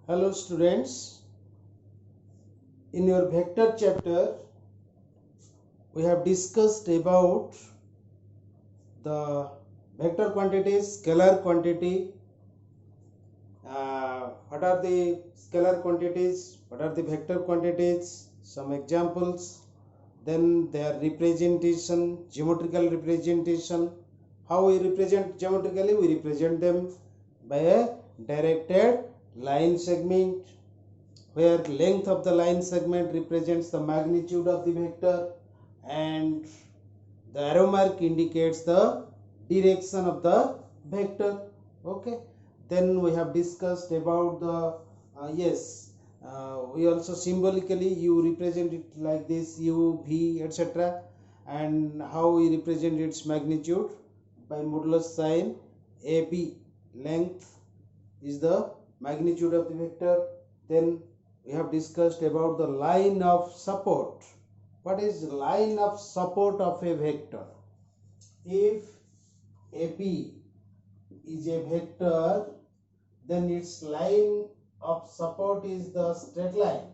Hello students, in your vector chapter we have discussed about the vector quantities, scalar quantity, what are the scalar quantities, what are the vector quantities, some examples, then their representation, geometrical representation. How we represent geometrically? We represent them by a directed line segment, where length of the line segment represents the magnitude of the vector and the arrow mark indicates the direction of the vector. Okay, then we have discussed about the we also symbolically you represent it like this, u, v, etc., and how we represent its magnitude by modulus sign. AB length is the magnitude of the vector. Then we have discussed about the line of support. What is line of support of a vector? If AP is a vector, then its line of support is the straight line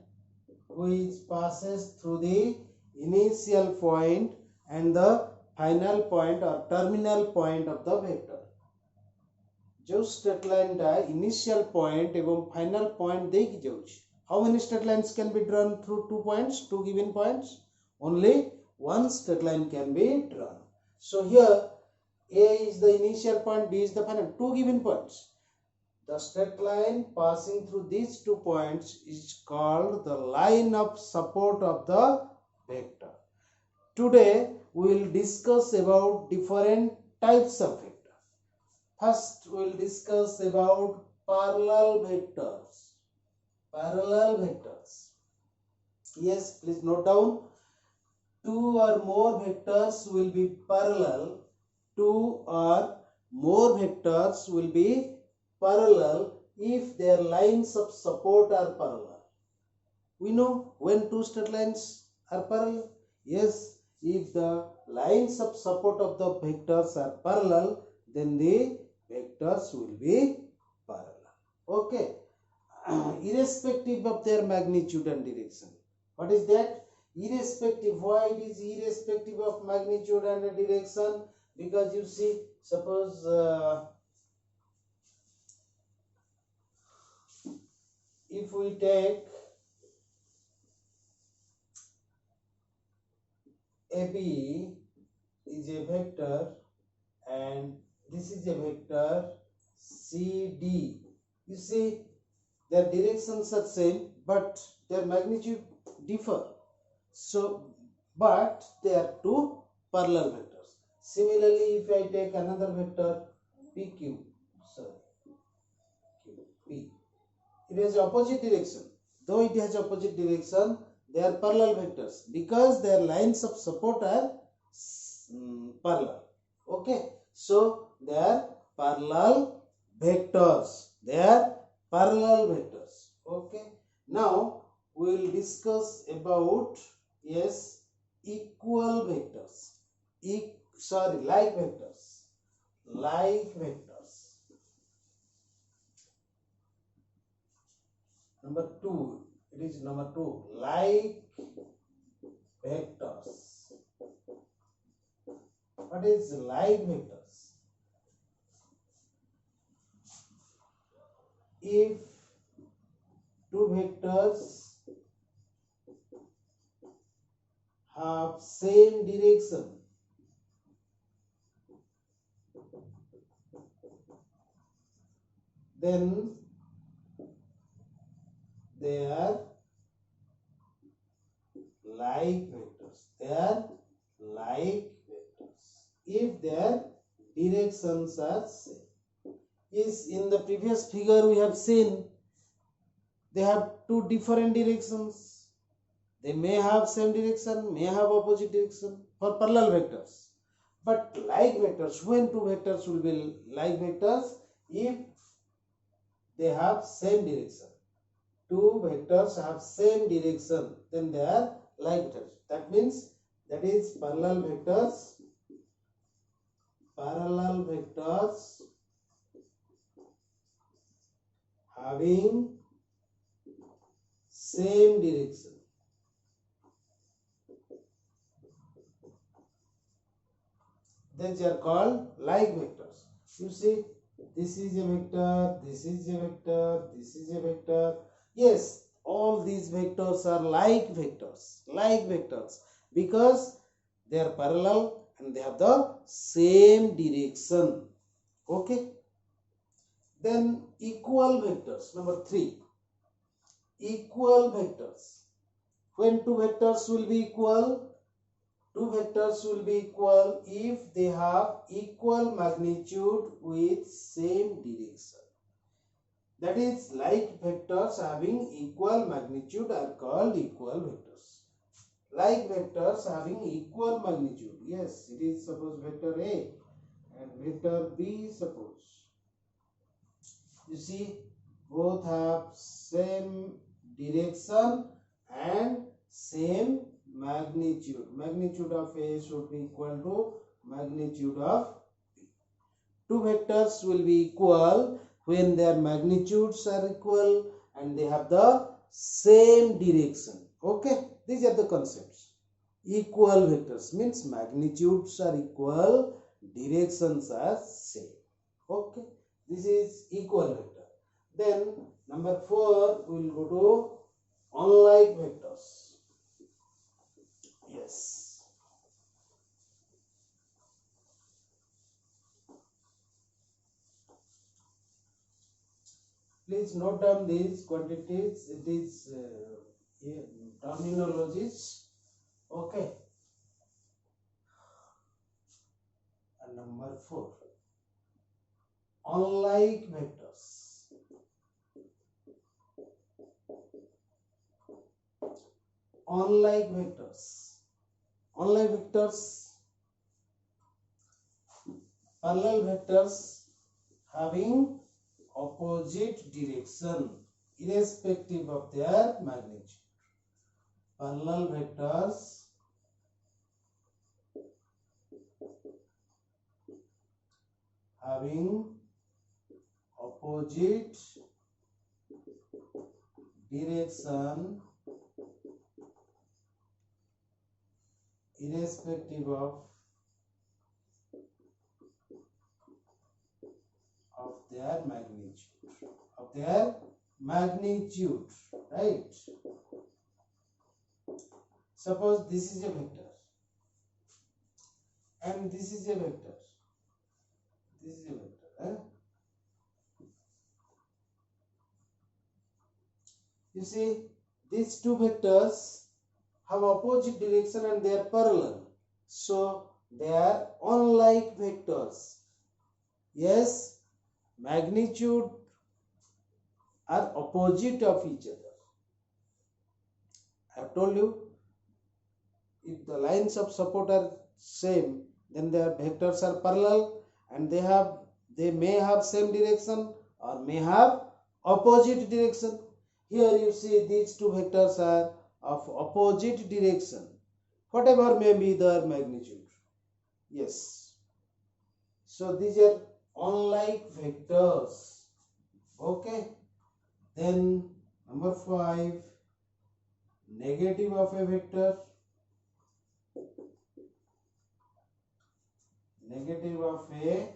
which passes through the initial point and the final point or terminal point of the vector. जो straight line टा initial point एवं final point देकी जाउछि. How many straight lines can be drawn through two given points? Only one straight line can be drawn. So here A is the initial point, B is the final. Two given points. The straight line passing through these 2 points is called the line of support of the vector. Today we will discuss about different types of vector. First we will discuss about parallel vectors. Parallel vectors. Yes, please note down. Two or more vectors will be parallel. Two or more vectors will be parallel if their lines of support are parallel. We know when two straight lines are parallel. Yes, if the lines of support of the vectors are parallel, then the vectors will be parallel. Okay. Irrespective of their magnitude and direction. What is that? Irrespective. Why it is irrespective of magnitude and direction? Because you see, suppose if we take AB is a vector and this is a vector CD. You see, their directions are same but their magnitude differ. So, but they are two parallel vectors. Similarly, if I take another vector PQ, P, it has opposite direction. Though it has opposite direction, they are parallel vectors because their lines of support are parallel. Okay, so they are parallel vectors. They are parallel vectors. Okay, now we will discuss about equal vectors. Like vectors. Like vectors. Number 2. It is number 2. Like vectors. What is like vectors? If two vectors have same direction, then they are like vectors. They are like vectors if their directions are same. Is in the previous figure we have seen they have two different directions. They may have same direction, may have opposite direction for parallel vectors. But like vectors, when two vectors will be like vectors? If they have same direction. Two vectors have same direction, then they are like vectors. That means that is parallel vectors. Parallel vectors having same direction. These are called like vectors. You see, this is a vector, this is a vector, this is a vector. Yes, all these vectors are like vectors, because they are parallel and they have the same direction. Okay. Then equal vectors. Number 3. Equal vectors. When two vectors will be equal? Two vectors will be equal if they have equal magnitude with same direction. That is, like vectors having equal magnitude are called equal vectors. Like vectors having equal magnitude. Yes, it is suppose vector A and vector B suppose. You see, both have same direction and same magnitude. Magnitude of A should be equal to magnitude of B. Two vectors will be equal when their magnitudes are equal and they have the same direction. Okay, these are the concepts. Equal vectors means magnitudes are equal, directions are same. Okay, this is equal vector. Then number 4, we will go to unlike vectors. Yes. Please note down these quantities, these terminologies. Okay. And number 4, unlike vectors. Unlike vectors. Unlike vectors, parallel vectors having opposite direction irrespective of their magnitude. Parallel vectors having opposite direction irrespective of their magnitude, right? Suppose this is a vector and this is a vector. This is a vector. You see, these two vectors have opposite direction and they are parallel. So they are unlike vectors. Yes, magnitude are opposite of each other. I have told you, if the lines of support are same, then their vectors are parallel and they may have same direction or may have opposite direction. Here you see these two vectors are of opposite direction, whatever may be their magnitude. Yes. So these are unlike vectors. Okay. Then number 5, negative of a vector. Negative of a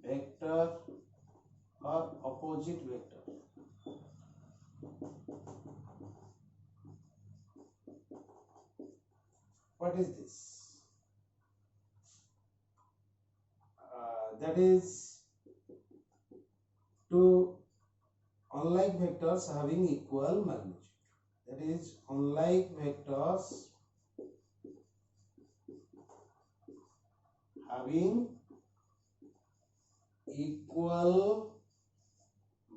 vector or opposite vector. What is this? That is two unlike vectors having equal magnitude. That is, unlike vectors having equal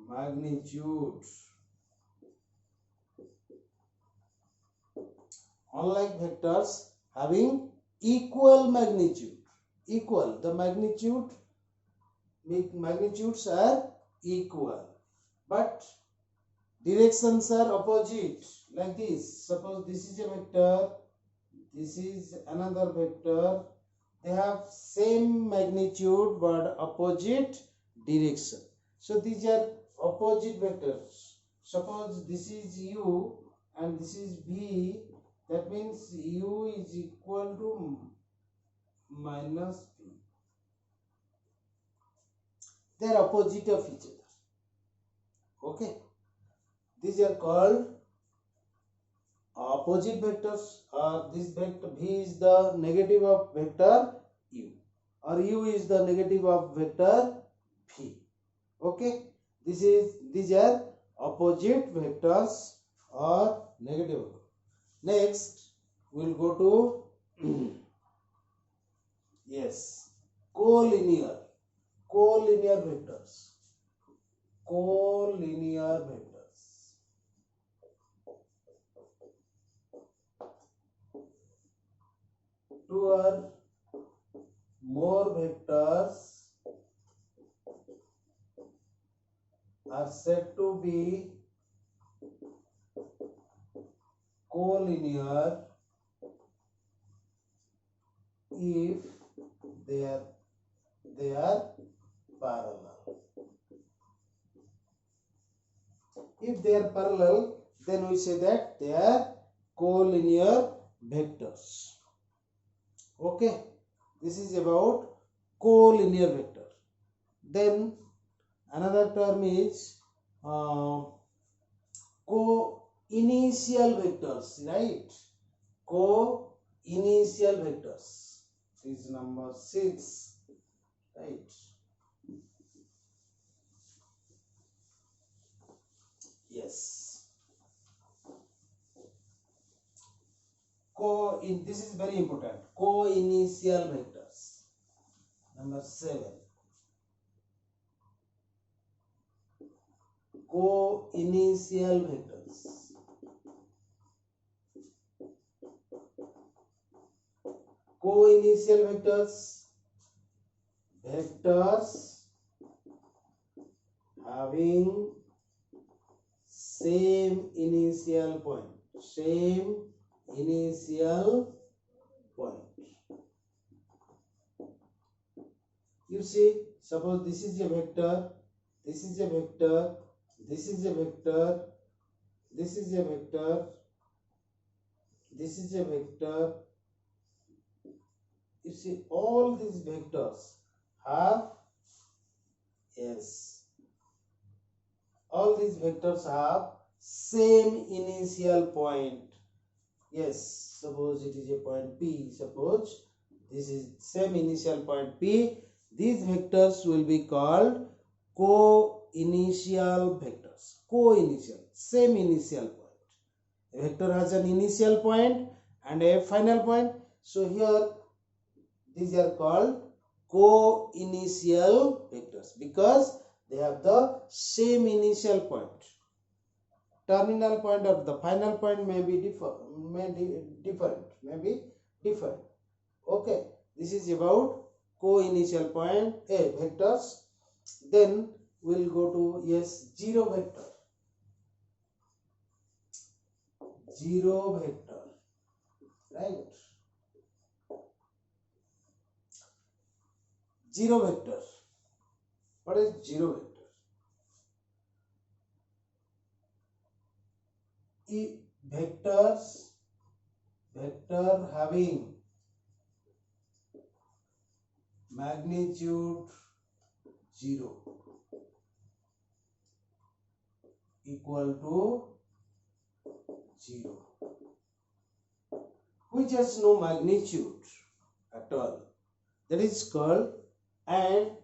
magnitude. Unlike vectors having equal magnitude. Equal, the magnitudes are equal, but directions are opposite, like this. Suppose this is a vector, this is another vector. They have same magnitude but opposite direction. So these are opposite vectors. Suppose this is u and this is V, that means U is equal to minus V. They are opposite of each other. Okay, these are called opposite vectors. This vector V is the negative of vector U, or U is the negative of vector V. Okay, these are opposite vectors or negative. Next we will go to yes, collinear vectors. Collinear vectors. Two or more vectors are said to be collinear if they are parallel. If they are parallel, then we say that they are collinear vectors. Okay, this is about collinear vector. Then another term is co-initial vectors, right? Co-initial vectors. This is number 6, right? Yes. This is very important. Co-initial vectors. Number 7. Co-initial vectors. Co-initial vectors. Vectors having same initial point. Same initial point. You see, suppose this is a vector, this is a vector, this is a vector, this is a vector, this is a vector. You see, all these vectors have, yes, all these vectors have same initial point. Yes, suppose it is a point P, suppose this is same initial point P. These vectors will be called co-initial vectors. Co-initial, same initial point. A vector has an initial point and a final point. So here these are called co-initial vectors because they have the same initial point. Terminal point or the final point may be different. Okay, this is about co-initial point vectors. Then we'll go to yes, zero vector. Zero vector, right? Zero vector. What is zero vector? Vector having magnitude 0 equal to 0, which has no magnitude at all. That is called, and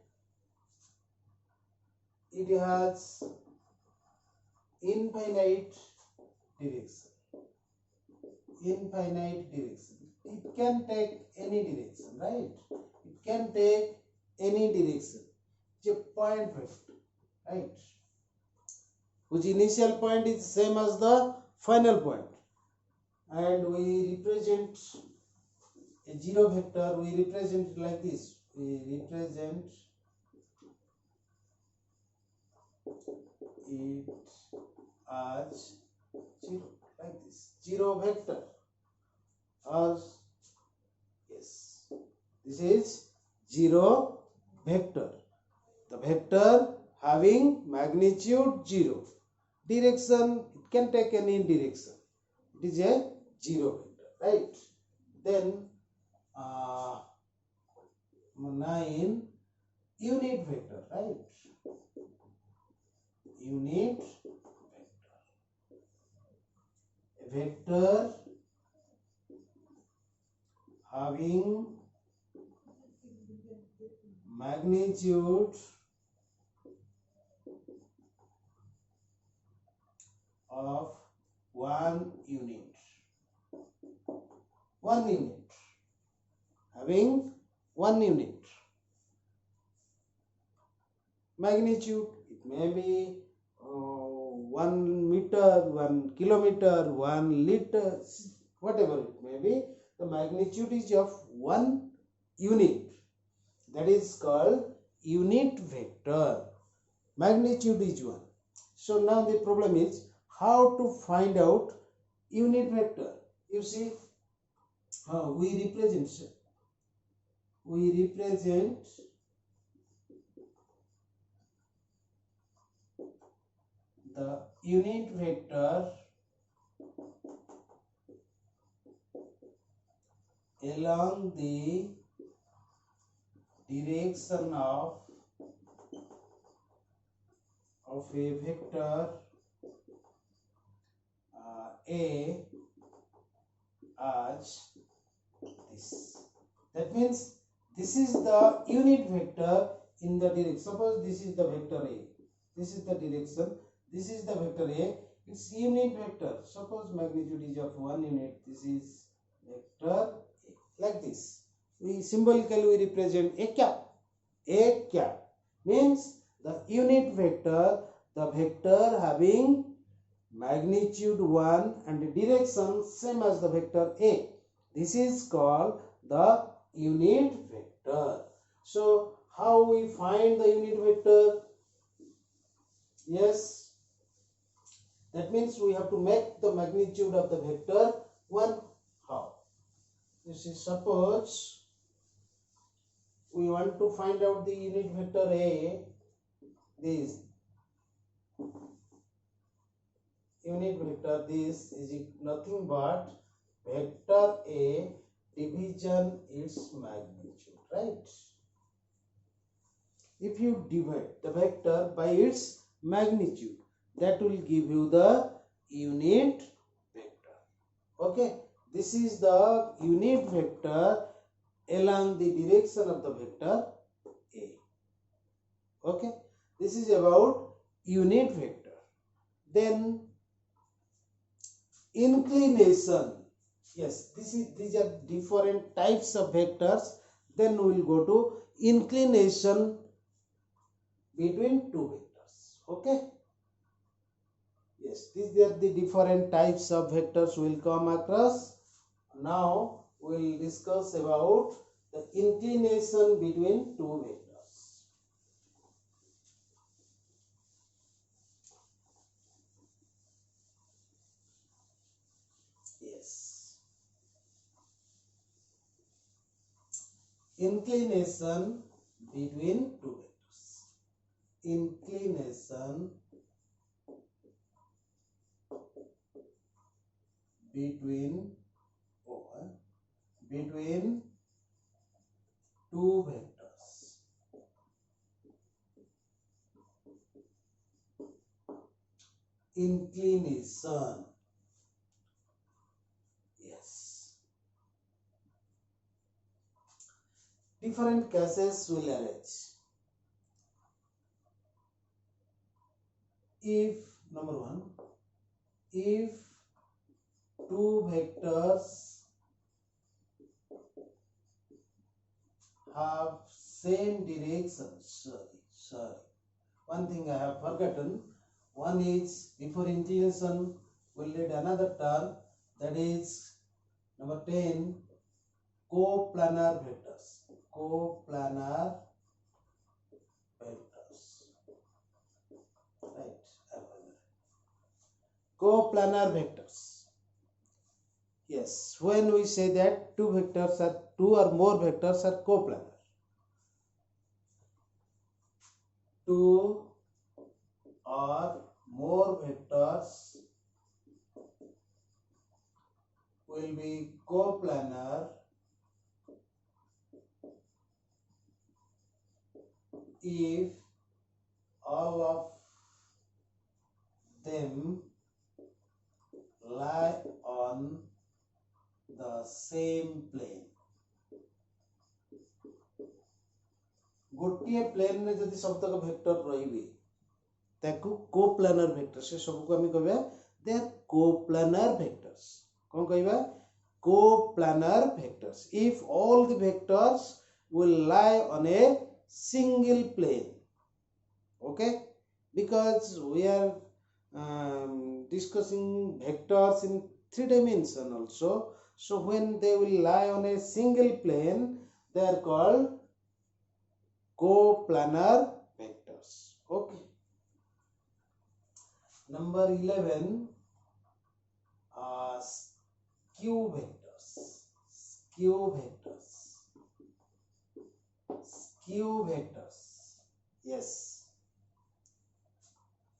it has infinite direction. Infinite direction. It can take any direction, right? It can take any direction. It's a point vector, right? Whose initial point is same as the final point. And we represent a zero vector, we represent it like this. We represent it as 0, like this. Zero vector. Or yes, this is zero vector. The vector having magnitude 0. Direction, it can take any direction. It is a zero vector, right? Then 9 unit vector, right? Unit vector having magnitude of 1 unit. 1 unit. Having 1 unit. Magnitude, it may be 1 meter, 1 kilometer, 1 liter, whatever it may be. The magnitude is of 1 unit. That is called unit vector. Magnitude is 1. So now the problem is how to find out unit vector. You see, we represent the unit vector along the direction of a vector A as this. That means this is the unit vector in the direction. Suppose this is the vector A. This is the direction. This is the vector A. Its unit vector. Suppose magnitude is of 1 unit. This is vector A. Like this. We symbolically represent A cap. A cap means the unit vector, the vector having magnitude 1 and direction same as the vector A. This is called the unit vector. So how we find the unit vector? Yes, that means we have to make the magnitude of the vector 1. How? You see, suppose we want to find out the unit vector A. This unit vector, this is nothing but vector A division its magnitude, right? If you divide the vector by its magnitude, that will give you the unit vector. Okay, this is the unit vector along the direction of the vector A. Okay, this is about unit vector. Then inclination. Yes, these are different types of vectors. Then we will go to inclination between two vectors. Okay. Yes, these are the different types of vectors we will come across. Now we will discuss about the inclination between two vectors. Yes. Inclination between two vectors. Inclination between two vectors. Inclination. Yes. Different cases will arise. If number one, if two vectors have same direction. Sorry. One thing I have forgotten. One is before inclination we'll read another term, that is number 10, coplanar vectors. Coplanar vectors. Right. Coplanar vectors. Yes, when we say that two or more vectors are coplanar. Two or more vectors be coplanar if all of them lie on the same plane. गोटे plane में जदि सबतक vector रहिबे ताकू coplanar vector से सब को हम कहबे दे आर कोप्लानर वेक्टर्स कोन कहबा coplanar vectors if all the vectors will lie on a single plane. Okay, because we are discussing vectors in 3 dimension also, so when they will lie on a single plane they are called coplanar vectors. Okay, number 11, skew vectors. Skew vectors. Skew vectors. Yes.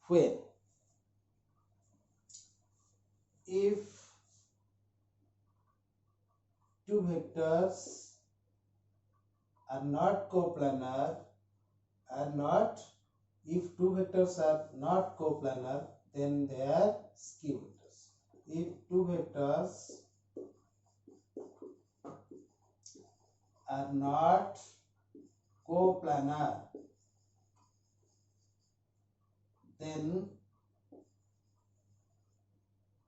When if two vectors are not coplanar, if two vectors are not coplanar, then they are skew vectors. If two vectors are not coplanar, then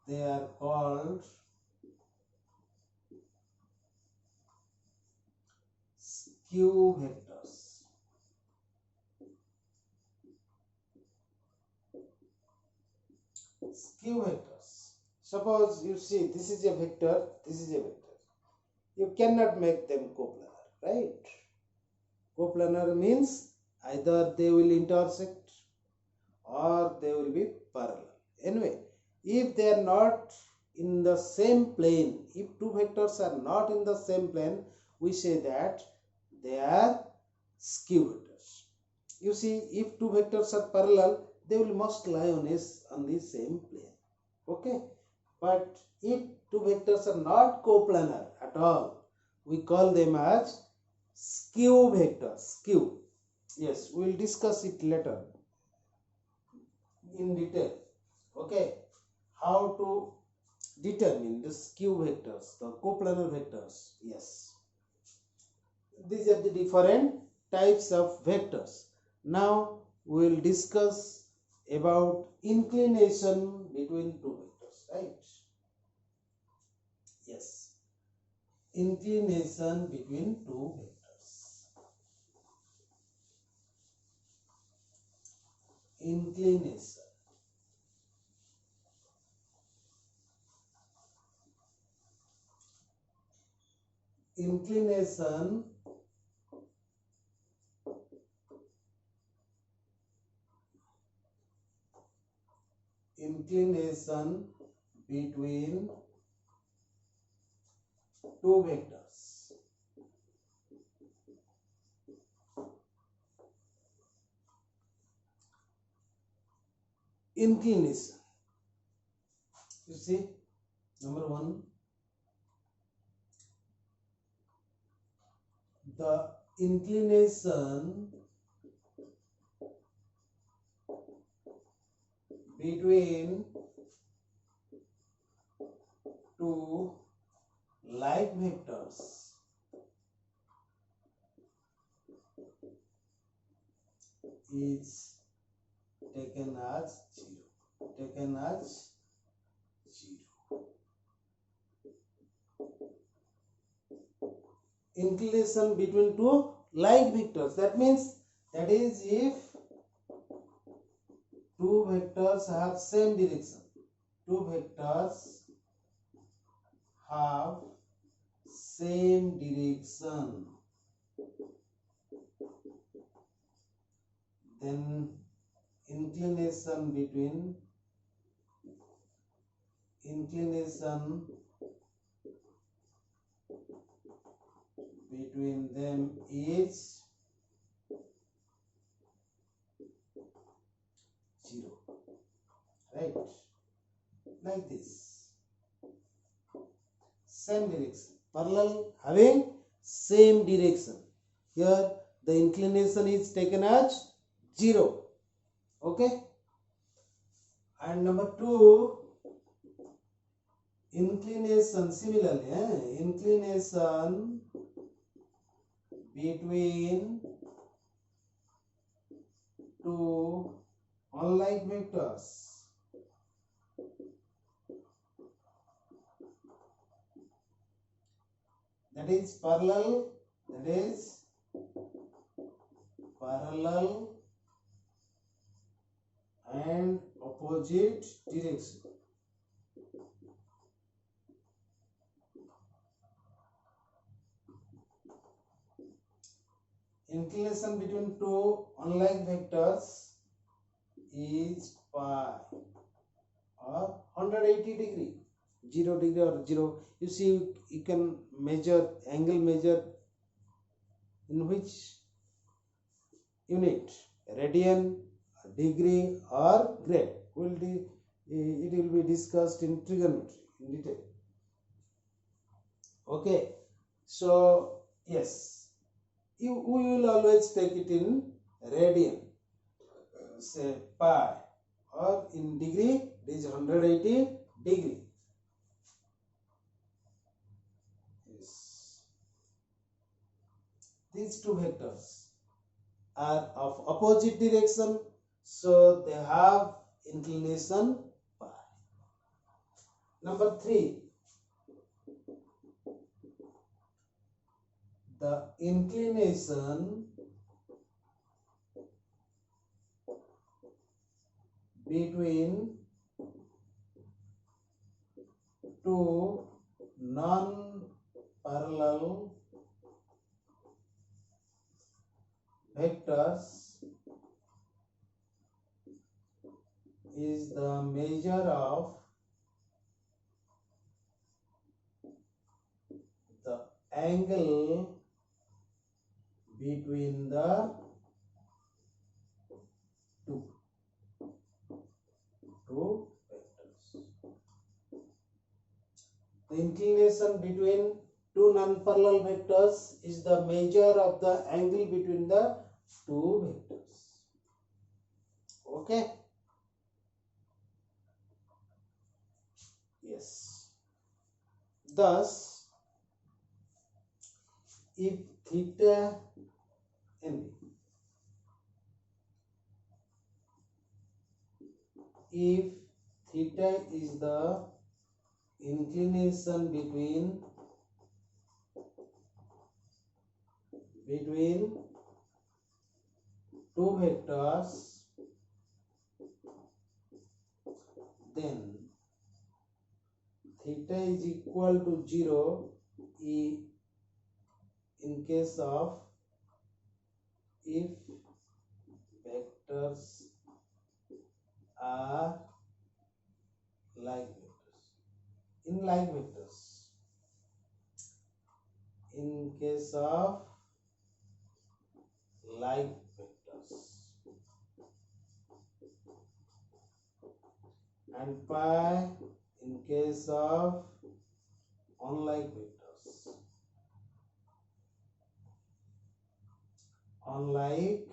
they are called skew vectors. Skew vectors. Suppose you see this is a vector, this is a vector. You cannot make them coplanar, right? Coplanar means either they will intersect or they will be parallel. Anyway, if they are not in the same plane, if two vectors are not in the same plane, we say that they are skew vectors. You see, if two vectors are parallel, they will must lie on the same plane. Okay, but if two vectors are not coplanar at all, we call them as skew vectors. Skew. Yes, we will discuss it later in detail. Okay, how to determine the skew vectors, the coplanar vectors. Yes, these are the different types of vectors. Now we will discuss about inclination between two vectors, right? Yes, inclination between two vectors. Inclination. Inclination between two vectors. Inclination. You see, number one, the inclination between two like vectors is taken as 0. Taken as 0. Inclination between two like vectors. That means that is if two vectors have same direction. Two vectors have same direction, then inclination between them is 0, right? Like this. same direction. Parallel having same direction. Here the inclination is taken as 0. Okay. And number 2, inclination. Similarly, inclination between two unlike vectors. That is parallel. That is parallel and opposite direction. Inclination between two unlike vectors is pi or 180 degree, 0 degree or 0. You see, you can measure angle, measure in which unit, radian, degree or grade. It will be discussed in trigonometry in detail. Okay, so yes, we will always take it in radian, say pi, or in degree it is 180 degree. Yes. These two vectors are of opposite direction, so they have inclination pi. Number 3, the inclination between two non-parallel vectors is the measure of the angle between the two vectors. The inclination between two non-parallel vectors is the measure of the angle between the two vectors. Okay. Yes. Thus, if theta and if theta is the inclination between two vectors, then theta is equal to 0 in case of if vectors are like vectors. In like vectors, in case of like vectors, and pi in case of unlike vectors. Unlike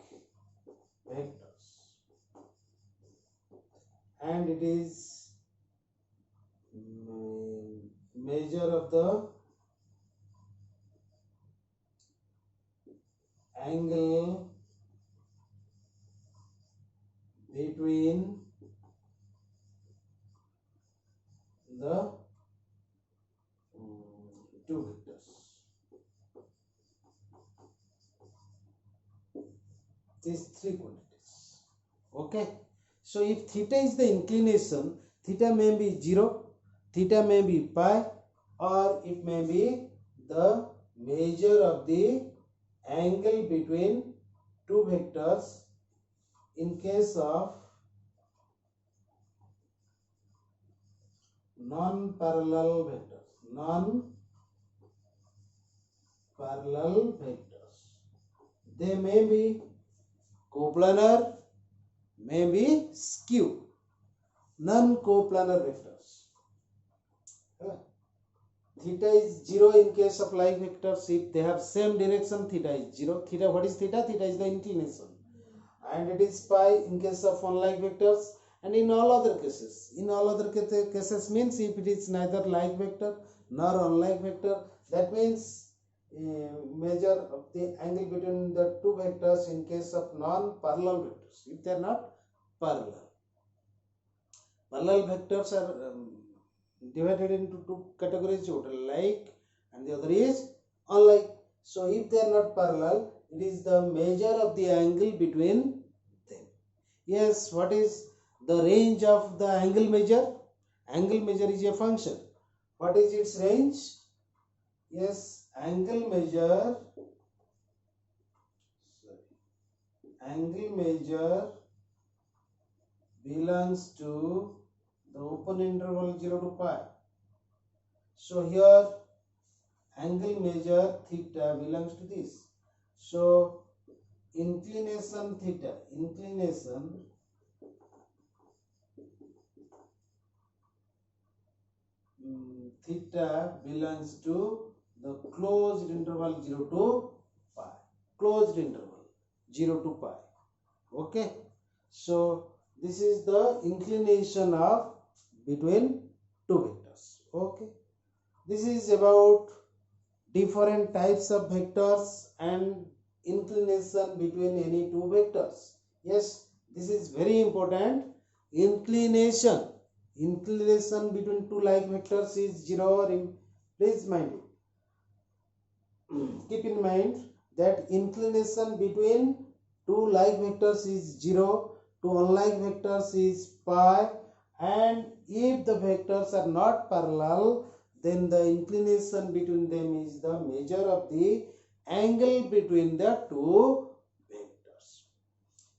vectors, and it is measure of the angle between the two vectors. These three quantities. Okay. So if theta is the inclination, theta may be 0, theta may be pi, or it may be the measure of the angle between two vectors in case of non-parallel vectors. Non-parallel vectors. They may be coplanar, may be skew. Non-coplanar vectors. Theta is 0 in case of like vectors. If they have same direction, theta is 0. Theta, what is theta? Theta is the inclination. And it is pi in case of unlike vectors. And in all other cases means if it is neither like vector nor unlike vector, that means measure of the angle between the two vectors in case of non-parallel vectors, if they are not parallel. Parallel vectors are divided into two categories, one like and the other is unlike. So if they are not parallel, it is the measure of the angle between them. Yes, what is the range of the angle measure? Angle measure is a function. What is its range? Yes, angle measure belongs to the open interval 0 to pi. So here angle measure theta belongs to this. So inclination theta belongs to the closed interval 0 to pi. Closed interval 0 to pi. Okay. So this is the inclination of between two vectors. Okay. This is about different types of vectors and inclination between any two vectors. Yes, this is very important. Inclination between two like vectors is 0. Please mind it. Keep in mind that inclination between two like vectors is 0, two unlike vectors is pi, and if the vectors are not parallel, then the inclination between them is the measure of the angle between the two vectors.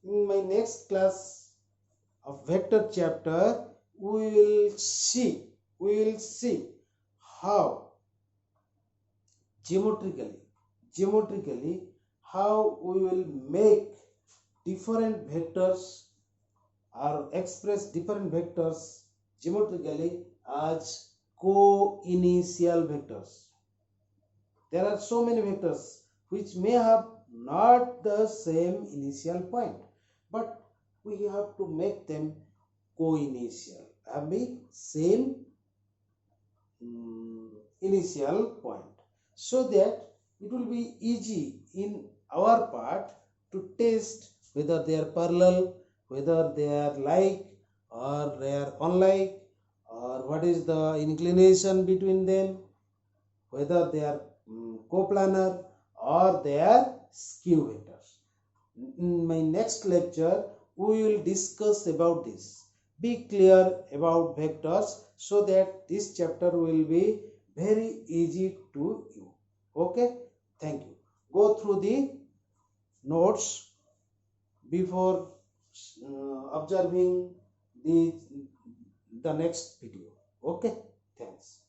In my next class of vector chapter, we will see how geometrically how we will make different vectors or express different vectors geometrically as co-initial vectors. There are so many vectors which may have not the same initial point, but we have to make them co-initial, having same initial point, so that it will be easy in our part to test whether they are parallel, whether they are like or they are unlike, or what is the inclination between them, whether they are coplanar or they are skew vectors. In my next lecture, we will discuss about this. Be clear about vectors so that this chapter will be very easy to you. Okay, thank you. Go through the notes before observing the next video. Okay, thanks.